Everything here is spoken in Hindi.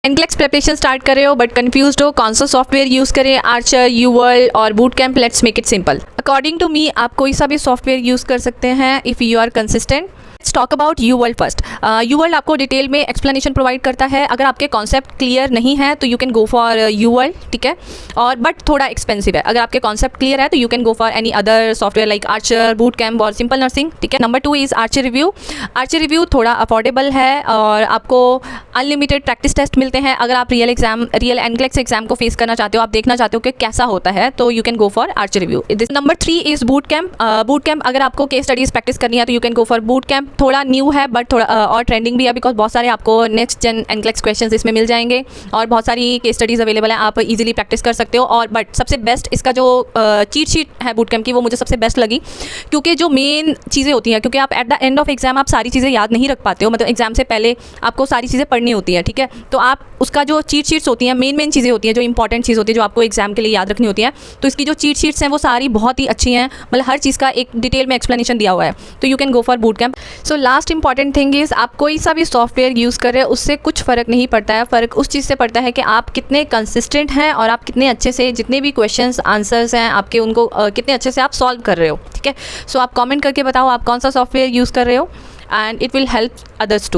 एनक्लेक्स प्रिपरेशन स्टार्ट कर रहे हो बट कंफ्यूज्ड हो कौन सा सॉफ्टवेयर यूज़ करें, आर्चर, यूवर्ल्ड और Boot Camp. Let's make it simple. According to me आप कोई सा भी सॉफ्टवेयर यूज़ कर सकते हैं if you are consistent. Let's talk about UWorld first. UWorld आपको डिटेल में एक्सप्लेनेशन प्रोवाइड करता है। अगर आपके कॉन्सेप्ट क्लियर नहीं है तो यू कैन गो फॉर यूवर्ल्ड, ठीक है, और बट थोड़ा एक्सपेंसिव है। अगर आपके कॉन्सेप्ट क्लियर है तो you can go for any other software like Archer, boot camp और सिंपल नर्सिंग, ठीक है। Number 2 is Archer review. Archer review थोड़ा अफोर्डेबल है और आपको अनलिमिटेड प्रैक्टिस टेस्ट मिलते हैं। अगर आप रियल एनक्लेक्स एग्जाम को फेस करना चाहते हो, आप देखना चाहते हो कि कैसा होता है, तो you can go for Archer review. Number 3 is boot camp. Boot camp अगर आपको केस स्टडीज प्रैक्टिस करनी है तो you can go for boot camp. थोड़ा न्यू है बट थोड़ा और ट्रेंडिंग भी है बिकॉज बहुत सारे आपको नेक्स्ट जेन एनक्लेक्स क्वेश्चंस इसमें मिल जाएंगे और बहुत सारी केस स्टडीज़ अवेलेबल हैं, आप इजीली प्रैक्टिस कर सकते हो। और बट सबसे बेस्ट इसका जो चीट शीट है बूट कैम्प की, वो मुझे सबसे बेस्ट लगी क्योंकि जो मेन चीज़ें होती हैं, क्योंकि आप at the end of exam आप सारी चीज़ें याद नहीं रख पाते हो, मतलब एग्जाम से पहले आपको सारी चीज़ें पढ़नी होती हैं, ठीक है। तो आप उसका जो चीट शीट्स होती हैं, मेन चीज़ें होती हैं, जो इंपॉर्टेंट चीज़ होती है, जो आपको एग्जाम के लिए याद रखनी होती है, तो इसकी जो चीट शीट्स हैं वो सारी बहुत ही अच्छी हैं, मतलब हर चीज़ का एक डिटेल में एक्सप्लेनेशन दिया हुआ है, तो you can go for boot camp. So last important thing is आप कोई सा भी सॉफ्टवेयर यूज़ कर रहे हैं उससे कुछ फ़र्क नहीं पड़ता है। फ़र्क उस चीज़ से पड़ता है कि आप कितने कंसिस्टेंट हैं और आप कितने अच्छे से जितने भी क्वेश्चंस आंसर्स हैं आपके, उनको कितने अच्छे से आप सॉल्व कर रहे हो, ठीक है। सो आप कमेंट करके बताओ आप कौन सा सॉफ्टवेयर यूज़ कर रहे हो and it will help others to.